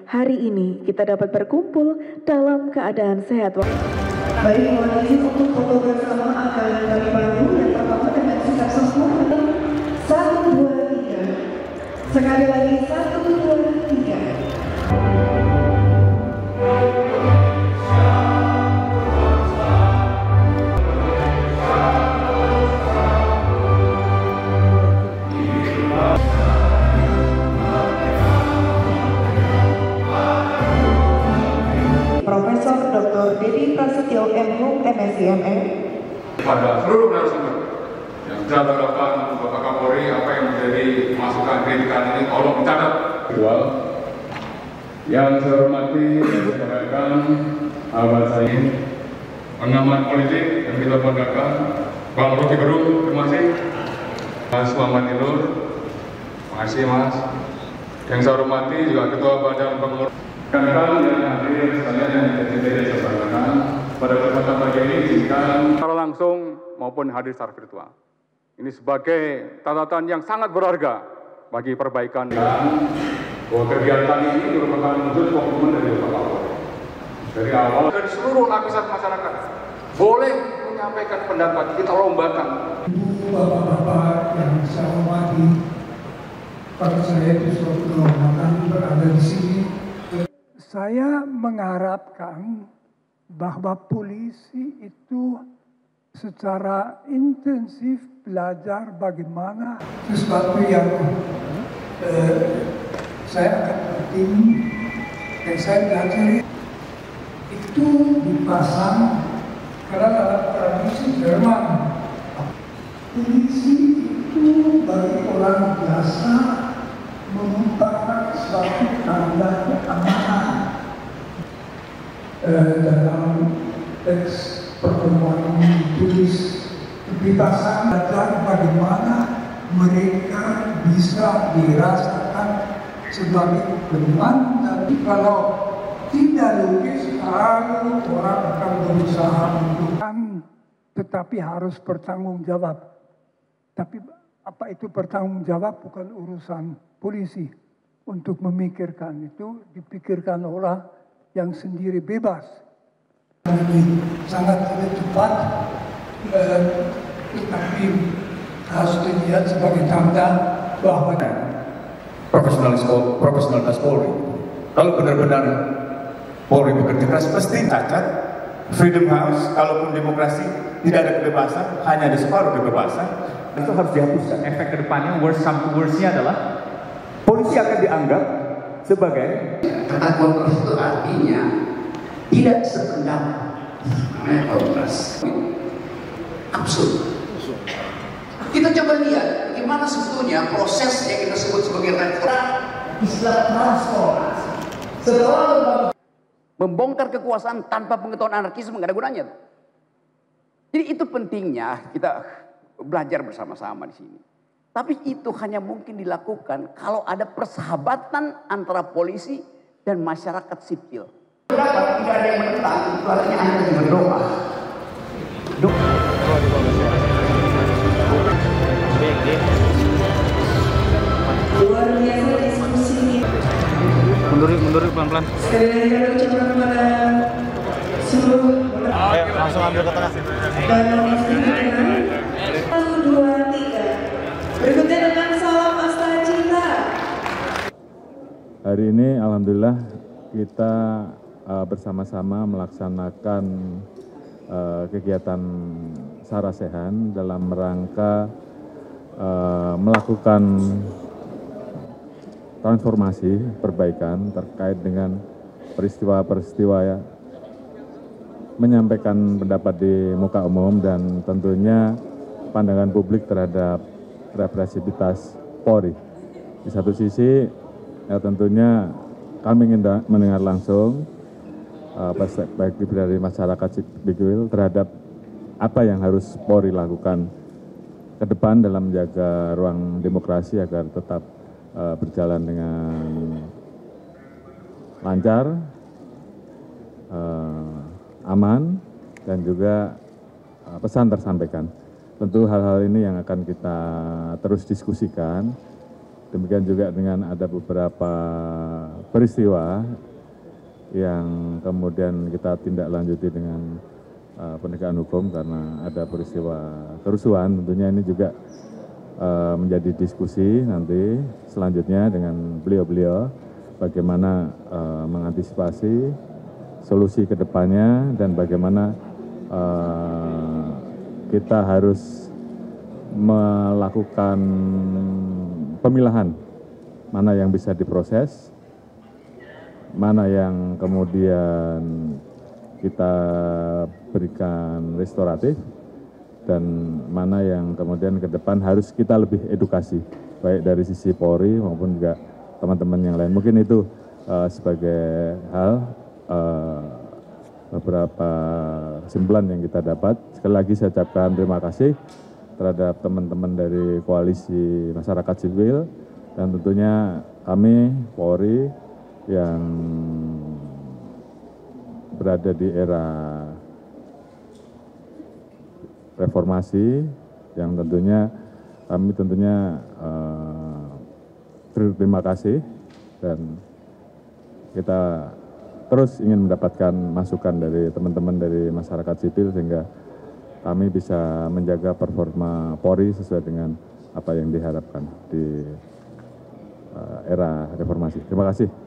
Hari ini kita dapat berkumpul dalam keadaan sehat. Baik, mohon izin untuk foto bersama akan kami bantu yang pertama dengan sikap sempurna. 1, 2, 3. Sekali lagi 1, 2, 3. Profesor Dr. Dedi Prasetyo M.Hum MSc MA. Pada seluruh narasumber yang sudah terdapat Bapak Kapolri, apa yang menjadi masukan kritikan ini tolong dicatat. Yang saya hormati dan saya banggakan sahabat saya, pengamat politik yang kita banggakan, Bang Rocky Gerung, terima kasih. Mas Muhammad Ilur, terima kasih Mas. Yang saya hormati juga Ketua Badan Pengurus. Rekan-rekan yang hadir sekalian yang dicintai saya banggakan, pada kesempatan pagi ini izinkan secara langsung maupun hadir secara virtual. Ini sebagai catatan yang sangat berharga bagi perbaikan dan bahwa kegiatan ini merupakan wujud komitmen dari Bapak Kapolri. Dari awal dari seluruh lapisan masyarakat boleh menyampaikan pendapat, kita lombakan. Bapak-bapak yang saya hormati, pada saya itu suatu kehormatan berada di sini. Saya mengharapkan bahwa polisi itu secara intensif belajar bagaimana sesuatu yang saya akan penting yang saya belajar itu dipasang karena dalam tradisi Jerman polisi itu bagi orang biasa merupakan suatu tanda keamanan. Dalam teks pertemuan ini ditulis kebebasan belajar bagaimana mereka bisa dirasakan sebagai teman, tapi kalau tidak logis orang akan berusaha untuk tetapi harus bertanggung jawab. Tapi apa itu bertanggung jawab bukan urusan polisi. Untuk memikirkan itu dipikirkan orang yang sendiri bebas. Ini sangat tidak cepat, tetapi harus dilihat sebagai tanda bahwa profesionalitas Polri. Kalau benar-benar Polri bekerja keras, pasti cacat. Freedom House, kalaupun demokrasi tidak ada kebebasan, hanya ada separuh kebebasan, itu harus dihapuskan. Efek kedepannya, worst-nya adalah polisi akan dianggap sebagai kata kontras itu artinya tidak sependapat. Namanya kontras. Absurd. Kita coba lihat bagaimana sebetulnya proses yang kita sebut sebagai Islam transformasi. Setelah membongkar kekuasaan tanpa pengetahuan anarkisme nggak ada gunanya. Jadi itu pentingnya kita belajar bersama-sama di sini. Tapi itu hanya mungkin dilakukan kalau ada persahabatan antara polisi dan masyarakat sipil. Kenapa tidak ada yang menentang? Itu artinya Anda berdoa. Luar biasa diskusi. Mundur pelan-pelan. Sekali lagi kami ucapkan kepada seluruh langsung ambil ke tengah. dan istimewa. 1, 2, 3. Berikutnya dengan salam Asta Cinta. Hari ini alhamdulillah kita bersama-sama melaksanakan kegiatan Sarasehan dalam rangka melakukan transformasi perbaikan terkait dengan peristiwa-peristiwa ya, menyampaikan pendapat di muka umum dan tentunya pandangan publik terhadap represivitas Polri. Di satu sisi ya tentunya kami ingin mendengar langsung perspektif dari masyarakat sipil terhadap apa yang harus Polri lakukan ke depan dalam menjaga ruang demokrasi agar tetap berjalan dengan lancar, aman, dan juga pesan tersampaikan. Tentu hal-hal ini yang akan kita terus diskusikan Demikian juga dengan ada beberapa peristiwa yang kemudian kita tindak lanjuti dengan penegakan hukum karena ada peristiwa kerusuhan. Tentunya ini juga menjadi diskusi nanti selanjutnya dengan beliau-beliau bagaimana mengantisipasi solusi ke depannya dan bagaimana kita harus melakukan pemilahan mana yang bisa diproses, mana yang kemudian kita berikan restoratif, dan mana yang kemudian ke depan harus kita lebih edukasi, baik dari sisi Polri maupun juga teman-teman yang lain. Mungkin itu sebagai hal beberapa kesimpulan yang kita dapat. Sekali lagi saya ucapkan terima kasih terhadap teman-teman dari koalisi masyarakat sipil, dan tentunya kami Polri yang berada di era reformasi yang tentunya kami berterima kasih, dan kita terus ingin mendapatkan masukan dari teman-teman dari masyarakat sipil sehingga kami bisa menjaga performa Polri sesuai dengan apa yang diharapkan di era reformasi. Terima kasih.